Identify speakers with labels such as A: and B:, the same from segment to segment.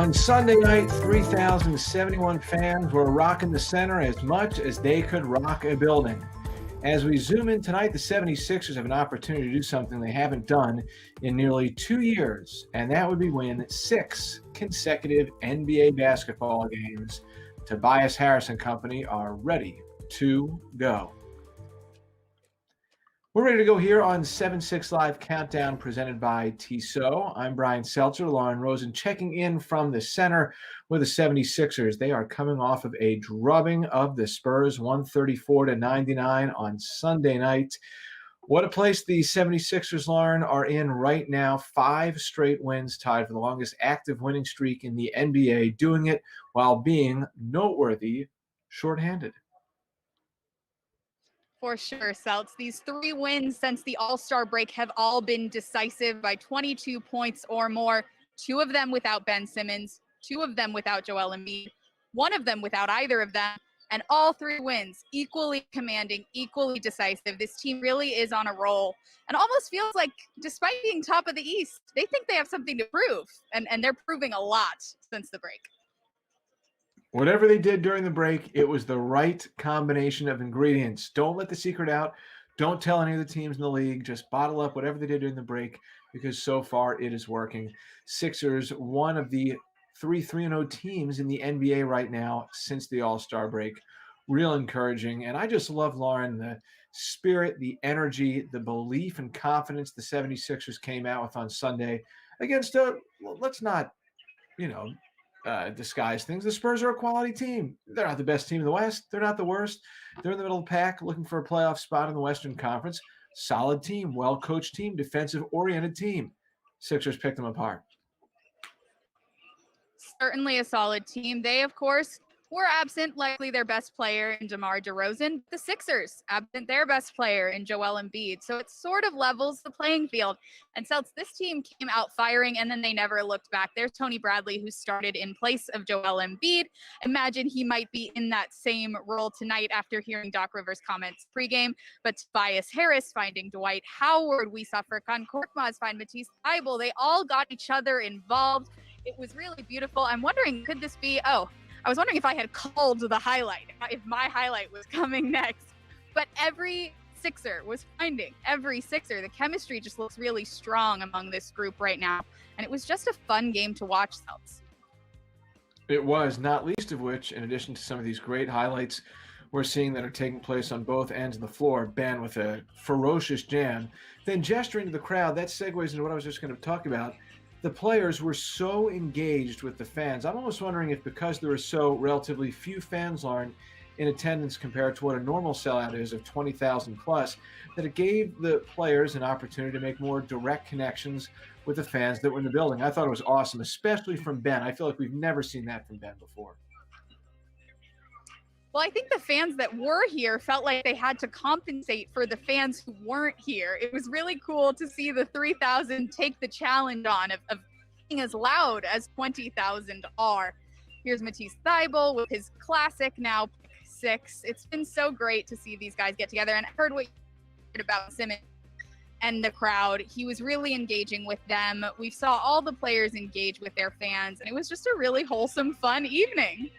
A: On Sunday night, 3,071 fans were rocking the center as much as they could rock a building. As we zoom in tonight, the 76ers have an opportunity to do something they haven't done in nearly 2 years, and that would be win 6 consecutive NBA basketball games. Tobias Harris and company are ready to go. We're ready to go here on 7-6 Live Countdown presented by Tissot. I'm Brian Seltzer, Lauren Rosen checking in from the center with the 76ers. They are coming off of a drubbing of the Spurs, 134-99 on Sunday night. What a place the 76ers, Lauren, are in right now. 5 straight wins, tied for the longest active winning streak in the NBA, doing it while being noteworthy shorthanded.
B: For sure, Celts. These 3 wins since the All-Star break have all been decisive by 22 points or more. 2 of them without Ben Simmons, 2 of them without Joel Embiid, 1 of them without either of them, and all 3 wins equally commanding, equally decisive. This team really is on a roll and almost feels like, despite being top of the East, they think they have something to prove, and they're proving a lot since the break.
A: Whatever they did during the break, it was the right combination of ingredients. Don't let the secret out. Don't tell any of the teams in the league. Just bottle up whatever they did during the break because so far it is working. Sixers, one of the 3-0 teams in the NBA right now since the All-Star break. Real encouraging. And I just love, Lauren, the spirit, the energy, the belief and confidence the 76ers came out with on Sunday against let's not, disguise things. The Spurs are a quality team. They're not the best team in the West. They're not the worst. They're in the middle of the pack looking for a playoff spot in the Western Conference. Solid team, well-coached team, defensive-oriented team. Sixers picked them apart.
B: Certainly a solid team. They, of course, were absent likely their best player in DeMar DeRozan. The Sixers absent their best player in Joel Embiid. So it sort of levels the playing field. And Celts, this team came out firing and then they never looked back. There's Tony Bradley, who started in place of Joel Embiid. Imagine he might be in that same role tonight after hearing Doc Rivers' comments pregame. But Tobias Harris finding Dwight Howard. We saw Furkan Korkmaz find Matisse Thybulle. They all got each other involved. It was really beautiful. I'm wondering, could this be, I was wondering if I had called the highlight, if my highlight was coming next. But every Sixer was finding, every Sixer. The chemistry just looks really strong among this group right now. And it was just a fun game to watch, Celts.
A: It was, not least of which, in addition to some of these great highlights we're seeing that are taking place on both ends of the floor, Ben with a ferocious jam, then gesturing to the crowd. That segues into what I was just going to talk about. The players were so engaged with the fans. I'm almost wondering if because there were so relatively few fans, Lauren, in attendance compared to what a normal sellout is of 20,000 plus, that it gave the players an opportunity to make more direct connections with the fans that were in the building. I thought it was awesome, especially from Ben. I feel like we've never seen that from Ben before.
B: Well, I think the fans that were here felt like they had to compensate for the fans who weren't here. It was really cool to see the 3,000 take the challenge on of being as loud as 20,000 are. Here's Matisse Thybulle with his classic now pick 6. It's been so great to see these guys get together. And I heard what you heard about Simmons and the crowd. He was really engaging with them. We saw all the players engage with their fans, and it was just a really wholesome, fun evening.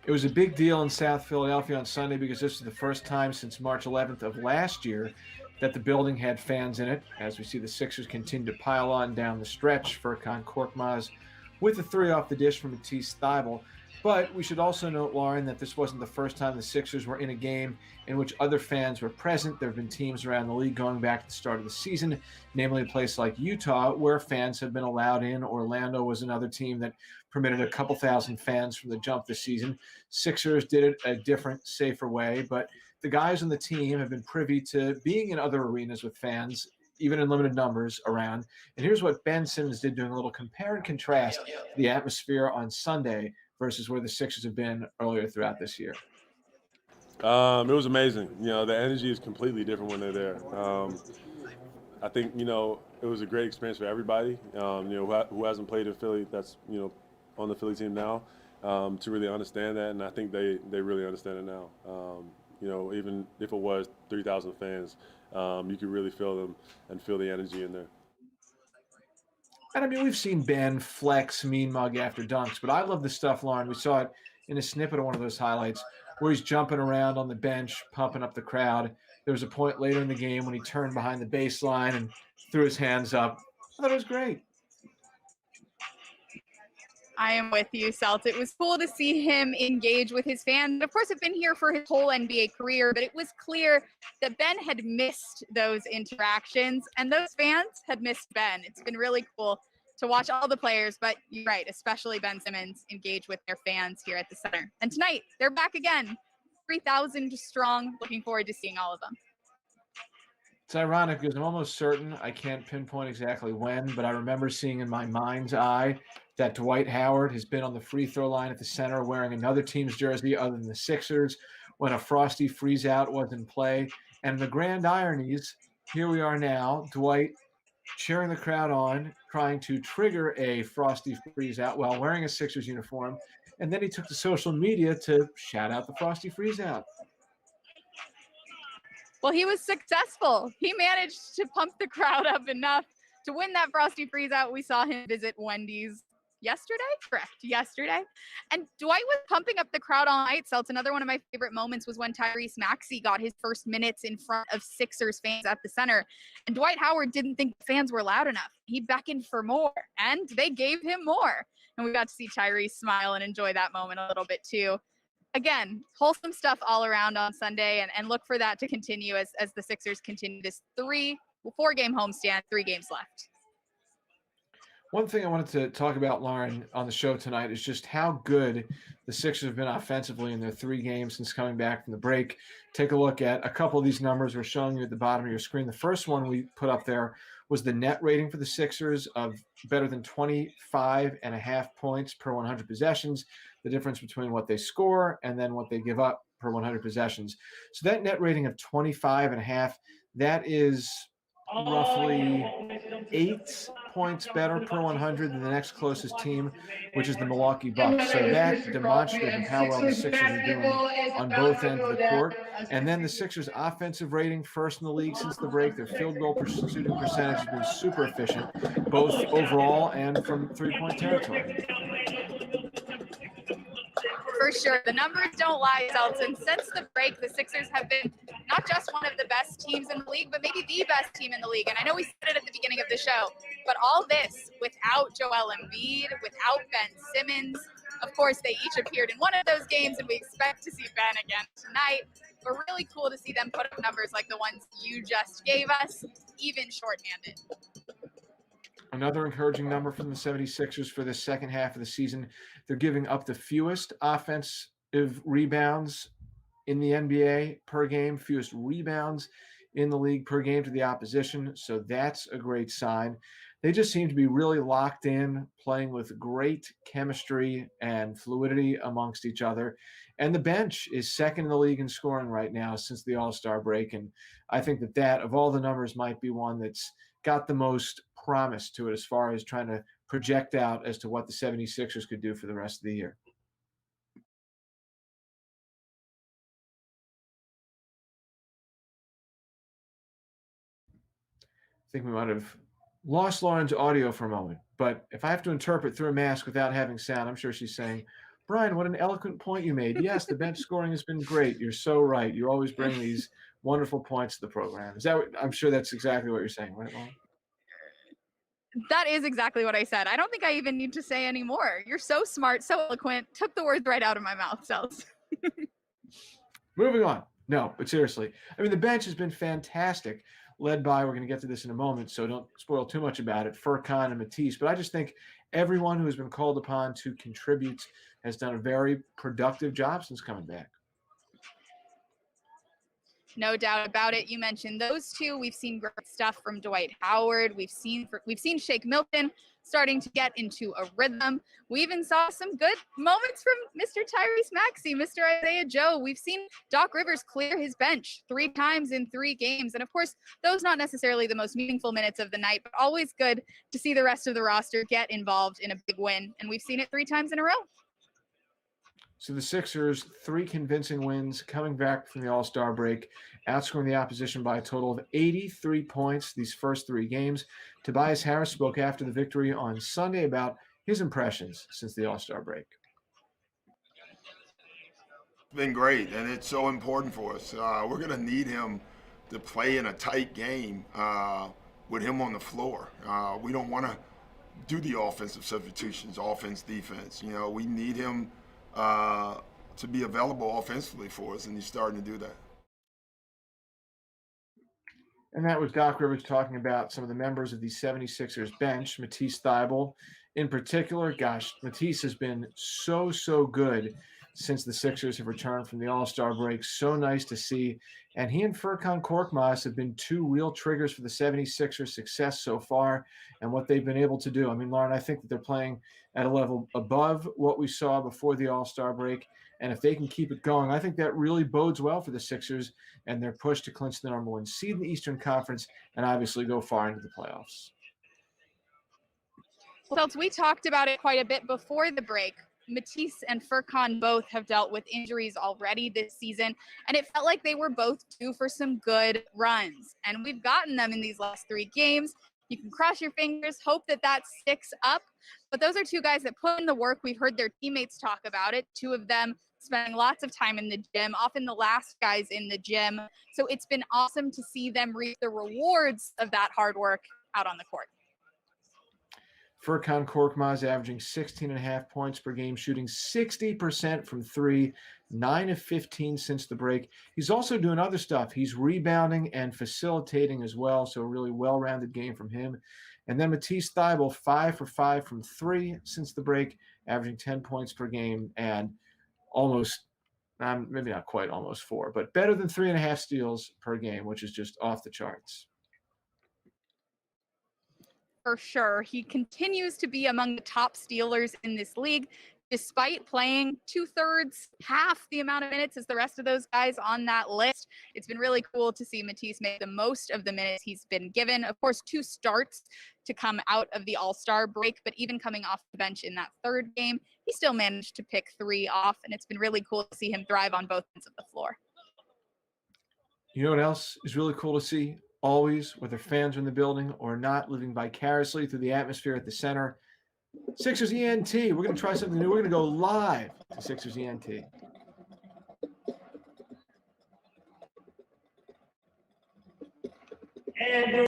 A: It was a big deal in South Philadelphia on Sunday because this was the first time since March 11th of last year that the building had fans in it. As we see the Sixers continue to pile on down the stretch. Furkan Korkmaz with a 3 off the dish from Matisse Thybulle. But we should also note, Lauren, that this wasn't the first time the Sixers were in a game in which other fans were present. There have been teams around the league going back to the start of the season, namely a place like Utah, where fans have been allowed in. Orlando was another team that permitted a couple thousand fans from the jump this season. Sixers did it a different, safer way, but the guys on the team have been privy to being in other arenas with fans, even in limited numbers around. And here's what Ben Simmons did, doing a little compare and contrast the atmosphere on Sunday versus where the Sixers have been earlier throughout this year.
C: It was amazing. The energy is completely different when they're there. I think, it was a great experience for everybody, who hasn't played in Philly, that's, on the Philly team now, to really understand that. And I think they really understand it now. Even if it was 3,000 fans, you could really feel them and feel the energy in there.
A: And I mean, we've seen Ben flex mean mug after dunks, but I love the stuff, Lauren. We saw it in a snippet of one of those highlights where he's jumping around on the bench, pumping up the crowd. There was a point later in the game when he turned behind the baseline and threw his hands up. I thought it was great.
B: I am with you, Celt. It was cool to see him engage with his fans. Of course, have been here for his whole NBA career, but it was clear that Ben had missed those interactions and those fans had missed Ben. It's been really cool to watch all the players, but you're right, especially Ben Simmons, engage with their fans here at the center. And tonight, they're back again, 3,000 strong. Looking forward to seeing all of them.
A: It's ironic because I'm almost certain, I can't pinpoint exactly when, but I remember seeing in my mind's eye that Dwight Howard has been on the free throw line at the center wearing another team's jersey other than the Sixers when a frosty freeze out was in play. And the grand ironies, here we are now, Dwight cheering the crowd on, trying to trigger a frosty freeze out while wearing a Sixers uniform. And then he took to social media to shout out the frosty freeze out.
B: Well, he was successful. He managed to pump the crowd up enough to win that frosty freeze out. We saw him visit Wendy's yesterday, correct? Yesterday. And Dwight was pumping up the crowd all night. So it's another one of my favorite moments was when Tyrese Maxey got his first minutes in front of Sixers fans at the center. And Dwight Howard didn't think the fans were loud enough. He beckoned for more, and they gave him more. And we got to see Tyrese smile and enjoy that moment a little bit too. Again, wholesome stuff all around on Sunday, and look for that to continue as the Sixers continue this 4-game homestand, 3 games left.
A: One thing I wanted to talk about, Lauren, on the show tonight is just how good the Sixers have been offensively in their 3 games since coming back from the break. Take a look at a couple of these numbers we're showing you at the bottom of your screen. The first one we put up there was the net rating for the Sixers of better than 25.5 points per 100 possessions, the difference between what they score and then what they give up per 100 possessions. So that net rating of 25.5, that is roughly 8 points better per 100 than the next closest team, which is the Milwaukee Bucks. So that demonstrative of how well the Sixers are doing on both ends of the court. And then the Sixers' offensive rating, first in the league since the break. Their field goal shooting percentage has been super efficient, both overall and from three-point territory.
B: For sure. The numbers don't lie, Selton. Since the break, the Sixers have been not just one of the best teams in the league, but maybe the best team in the league. And I know we said it at the beginning of the show, but all this without Joel Embiid, without Ben Simmons. Of course, they each appeared in one of those games, and we expect to see Ben again tonight. But really cool to see them put up numbers like the ones you just gave us, even shorthanded.
A: Another encouraging number from the 76ers for the second half of the season. They're giving up the fewest offensive rebounds in the NBA per game, fewest rebounds in the league per game to the opposition. So that's a great sign. They just seem to be really locked in, playing with great chemistry and fluidity amongst each other. And the bench is second in the league in scoring right now since the All-Star break. And I think that of all the numbers might be one that's got the most promise to it as far as trying to project out as to what the 76ers could do for the rest of the year. I think we might have lost Lauren's audio for a moment, but if I have to interpret through a mask without having sound, I'm sure she's saying, Brian, what an eloquent point you made. Yes, the bench scoring has been great. You're so right. You always bring these wonderful points to the program. Is that what, I'm sure that's exactly what you're saying, right, Lauren?
B: That is exactly what I said. I don't think I even need to say any more. You're so smart, so eloquent. Took the words right out of my mouth, Sels.
A: Moving on. No, but seriously. I mean, the bench has been fantastic, led by, we're going to get to this in a moment, so don't spoil too much about it, Furkan and Matisse. But I just think everyone who has been called upon to contribute has done a very productive job since coming back.
B: No doubt about it. You mentioned those two. We've seen great stuff from Dwight Howard. We've seen Shake Milton starting to get into a rhythm. We even saw some good moments from Mr. Tyrese Maxey, Mr. Isaiah Joe. We've seen Doc Rivers clear his bench 3 times in 3 games. And of course, those not necessarily the most meaningful minutes of the night, but always good to see the rest of the roster get involved in a big win. And we've seen it 3 times in a row.
A: So the Sixers, 3 convincing wins coming back from the All-Star break, outscoring the opposition by a total of 83 points these first 3 games. Tobias Harris spoke after the victory on Sunday about his impressions since the All-Star break.
D: It's been great, and it's so important for us. We're going to need him to play in a tight game with him on the floor. We don't want to do the offensive substitutions, offense, defense. You know, we need him to be available offensively for us, and he's starting to do that.
A: And that was Doc Rivers talking about some of the members of the 76ers bench, Matisse Thybulle in particular. Gosh, Matisse has been so good since the Sixers have returned from the All-Star break. So nice to see. And he and Furkan Korkmaz have been 2 real triggers for the 76ers' success so far and what they've been able to do. I mean, Lauren, I think that they're playing at a level above what we saw before the All-Star break. And if they can keep it going, I think that really bodes well for the Sixers and their push to clinch the number 1 seed in the Eastern Conference and obviously go far into the playoffs.
B: Well, we talked about it quite a bit before the break. Matisse and Furkan both have dealt with injuries already this season, and it felt like they were both due for some good runs. And we've gotten them in these last 3 games. You can cross your fingers, hope that that sticks up. But those are 2 guys that put in the work. We've heard their teammates talk about it. 2 of them spending lots of time in the gym, often the last guys in the gym. So it's been awesome to see them reap the rewards of that hard work out on the court.
A: Furkan Korkmaz averaging 16.5 points per game, shooting 60% from 3, 9 of 15 since the break. He's also doing other stuff. He's rebounding and facilitating as well, so a really well-rounded game from him. And then Matisse Thybulle, 5 for 5 from 3 since the break, averaging 10 points per game and almost, maybe not quite almost 4, but better than 3.5 steals per game, which is just off the charts.
B: For sure. He continues to be among the top stealers in this league, despite playing 2/3, half the amount of minutes as the rest of those guys on that list. It's been really cool to see Matisse make the most of the minutes he's been given. Of course, 2 starts to come out of the All-Star break, but even coming off the bench in that 3rd game, he still managed to pick 3 off, and it's been really cool to see him thrive on both ends of the floor.
A: You know what else is really cool to see? Always, whether fans are in the building or not, living vicariously through the atmosphere at the center. Sixers ENT. We're going to try something new. We're going to go live to Sixers ENT.
E: And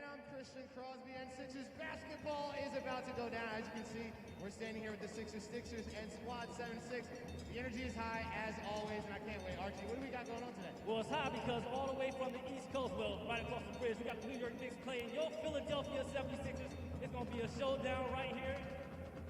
E: I'm Christian Crosby, and Sixers basketball is about to go down. As you can see, we're standing here with the Sixers and Squad 76. The energy is high as always, and I can't wait. Archie, what do we got going on today?
F: Well, it's high because all the way from the East Coast, well, right across the bridge, we got the New York Knicks playing your Philadelphia 76ers. It's going to be a showdown right here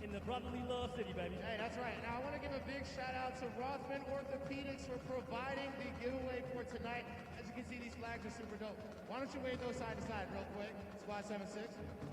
F: in the brotherly love city, baby.
E: Hey, that's right. Now, I want to give a big shout out to Rothman Orthopedics for providing the giveaway for tonight. As you can see, these flags are super dope. Why don't you wave those side to side real quick? Squad 76.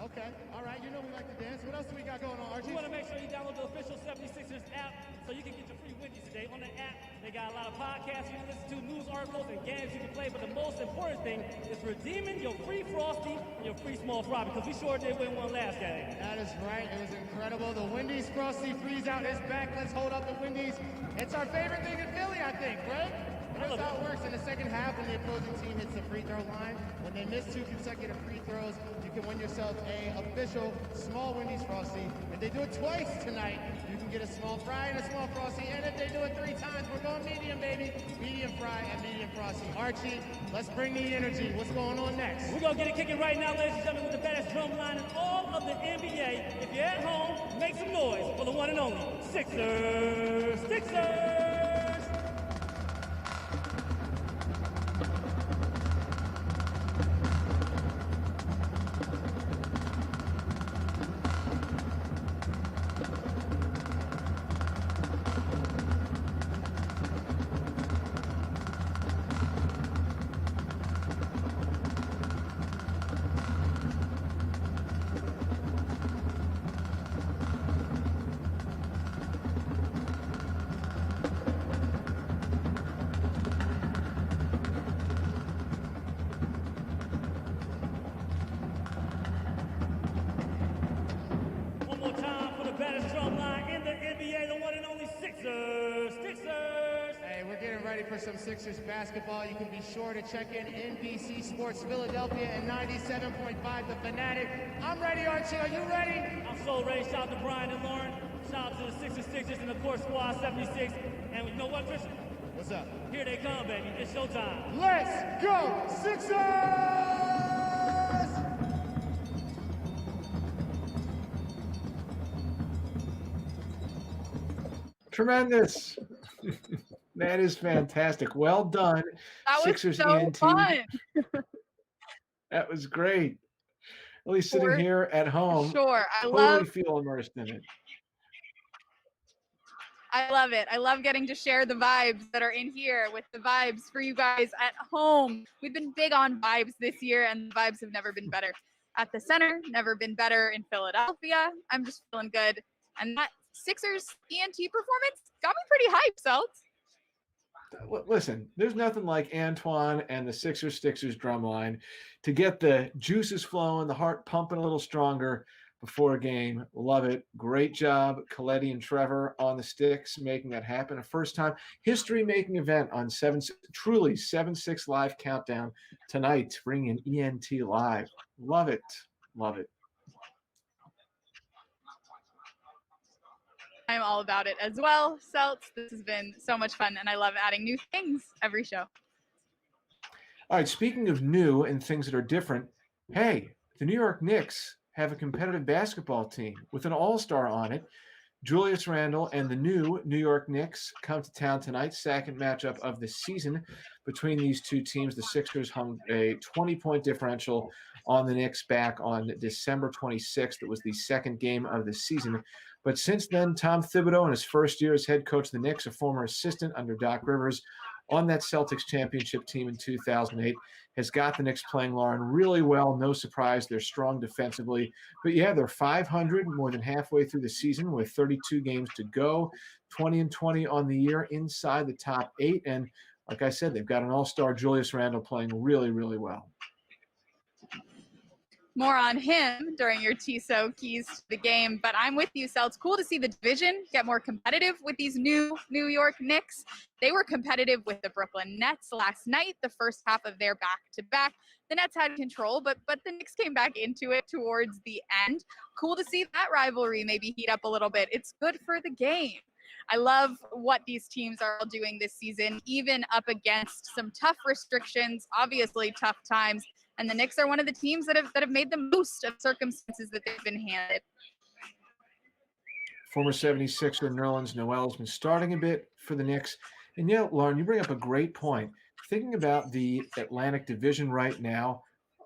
E: Okay. All right. You know we like to dance. What else do we got going on, Archie?
F: You want to make sure you download the official 76ers app so you can get your free Wendy's today. On the app, they got a lot of podcasts you can listen to, news articles, and games you can play. But the most important thing is redeeming your free Frosty and your free small fry, because we sure did win one last game.
E: That is right. It was incredible. The Wendy's Frosty Freeze Out is back. Let's hold up the Wendy's. It's our favorite thing in Philly, I think, right? Here's how it works. In the second half, when the opposing team hits the free throw line, when they miss 2 consecutive free throws, you can win yourself a official small Wendy's Frosty. If they do it twice tonight, you can get a small fry and a small Frosty. And if they do it 3 times, we're going medium, baby. Medium fry and medium Frosty. Archie, let's bring the energy. What's going on next?
F: We're going to get it kicking right now, ladies and gentlemen, with the baddest drum line in all of the NBA. If you're at home, make some noise for the one and only Sixers. Sixers!
E: ready for some Sixers basketball, you can be sure to check in NBC Sports Philadelphia and 97.5 The Fanatic. I'm ready, Archie. Are you ready?
F: I'm so ready. Shout out to Brian and Lauren. Shout out to the Sixers and of course Squad 76. And you know what, Christian?
E: What's up?
F: Here they come, baby. It's showtime.
E: Let's go, Sixers!
A: Tremendous. That is fantastic. Well done,
B: That was
A: Sixers
B: so
A: ENT.
B: fun.
A: That was great. At least sitting here at home,
B: Sure.
A: totally feel immersed in it.
B: I love it. I love getting to share the vibes that are in here with the vibes for you guys at home. We've been big on vibes this year, and the vibes have never been better at the center, never been better in Philadelphia. I'm just feeling good. And that Sixers ENT performance got me pretty hyped, Salt.
A: Listen, there's nothing like Antoine and the Sixers Stixers drum line to get the juices flowing, the heart pumping a little stronger before a game. Love it. Great job, Coletti and Trevor on the sticks, making that happen. A first-time history-making event on truly 7-6 live countdown tonight, bringing ENT live. Love it. Love it.
B: I'm all about it as well, Celts. This has been so much fun, and I love adding new things every show.
A: All right, speaking of new and things that are different, hey, the New York Knicks have a competitive basketball team with an all-star on it. Julius Randle and the new New York Knicks come to town tonight, second matchup of the season between these two teams. The Sixers hung a 20-point differential on the Knicks back on December 26th. It was the second game of the season. But since then, Tom Thibodeau, in his first year as head coach of the Knicks, a former assistant under Doc Rivers on that Celtics championship team in 2008, has got the Knicks playing, Lauren, really well. No surprise, they're strong defensively. But yeah, they're 500, more than halfway through the season with 32 games to go, 20-20 on the year, inside the top 8. And like I said, they've got an all-star Julius Randle playing really, really well.
B: More on him during your Tissot keys to the game, but I'm with you, Celts. Cool to see the division get more competitive with these new New York Knicks. They were competitive with the Brooklyn Nets last night, the first half of their back-to-back. The Nets had control, but the Knicks came back into it towards the end. Cool to see that rivalry maybe heat up a little bit. It's good for the game. I love what these teams are all doing this season, even up against some tough restrictions, obviously tough times. And the Knicks are one of the teams that have made the most of circumstances that they've been handed.
A: Former 76er Nerlens Noel has been starting a bit for the Knicks. And yeah, Lauren, you bring up a great point. Thinking about the Atlantic Division right now,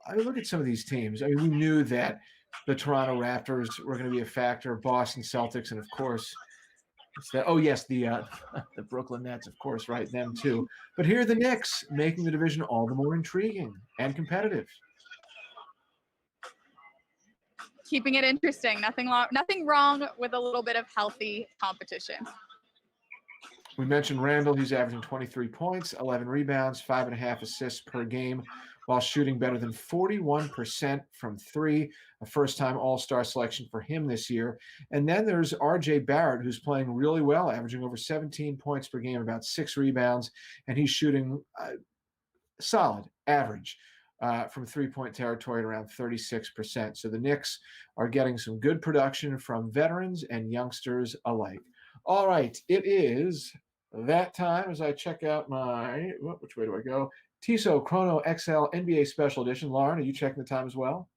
A: I look at some of these teams. I mean, we knew that the Toronto Raptors were going to be a factor, Boston Celtics, and of course, the Brooklyn Nets, of course, right, them too. But here are the Knicks making the division all the more intriguing and competitive.
B: Keeping it interesting. Nothing wrong with a little bit of healthy competition.
A: We mentioned Randle. He's averaging 23 points, 11 rebounds, 5.5 assists per game, while shooting better than 41% from three, a first-time All-Star selection for him this year. And then there's R.J. Barrett, who's playing really well, averaging over 17 points per game, about 6 rebounds, and he's shooting solid, average, from three-point territory at around 36%. So the Knicks are getting some good production from veterans and youngsters alike. All right, it is that time as I check out my, which way do I go? Tissot Chrono XL NBA Special Edition. Lauren, are you checking the time as well?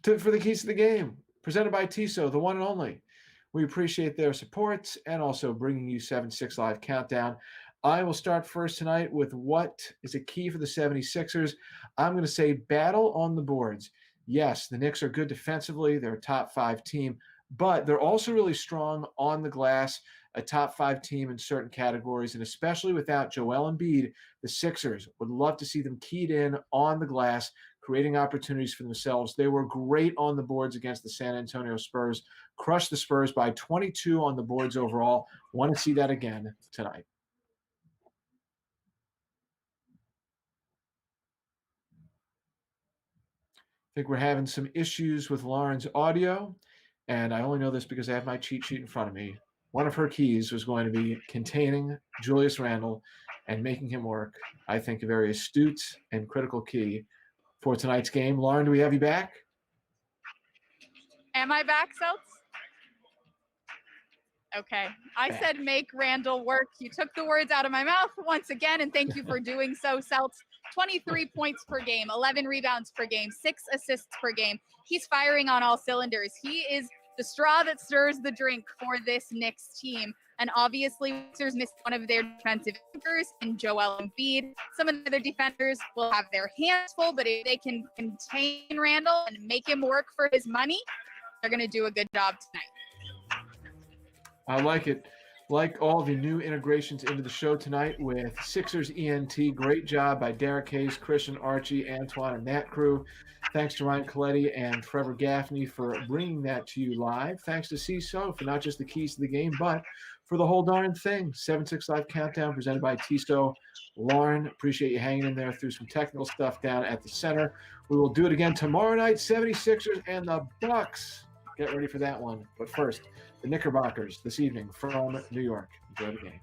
A: For the keys to the game, presented by Tissot, the one and only. We appreciate their support and also bringing you 7-6 Live Countdown. I will start first tonight with what is a key for the 76ers. I'm going to say battle on the boards. Yes, the Knicks are good defensively. They're a top 5 team, but they're also really strong on the glass, a top 5 team in certain categories, and especially without Joel Embiid, the Sixers would love to see them keyed in on the glass, creating opportunities for themselves. They were great on the boards against the San Antonio Spurs, crushed the Spurs by 22 on the boards overall. Want to see that again tonight. I think we're having some issues with Lauren's audio, and I only know this because I have my cheat sheet in front of me. one of her keys was going to be containing Julius Randle and making him work. I think a very astute and critical key for tonight's game. Lauren, do we have you back?
B: Am I back, Seltz? Okay. I said make Randall work. You took the words out of my mouth once again, and thank you for doing so, Seltz. 23 points per game, 11 rebounds per game, 6 assists per game. He's firing on all cylinders. He is the straw that stirs the drink for this Knicks team. And obviously, Sixers missed one of their defensive anchors in Joel Embiid. Some of the other defenders will have their hands full, but if they can contain Randall and make him work for his money, they're going to do a good job tonight.
A: I like it. Like all the new integrations into the show tonight with Sixers ENT. Great job by Derek Hayes, Christian, Archie, Antoine, and that crew. Thanks to Ryan Coletti and Trevor Gaffney for bringing that to you live. Thanks to Tissot for not just the keys to the game, but for the whole darn thing. 7-6 Live Countdown presented by Tissot. Lauren, appreciate you hanging in there through some technical stuff down at the center. We will do it again tomorrow night, 76ers and the Bucks. Get ready for that one. But first, the Knickerbockers this evening from New York. Enjoy the game.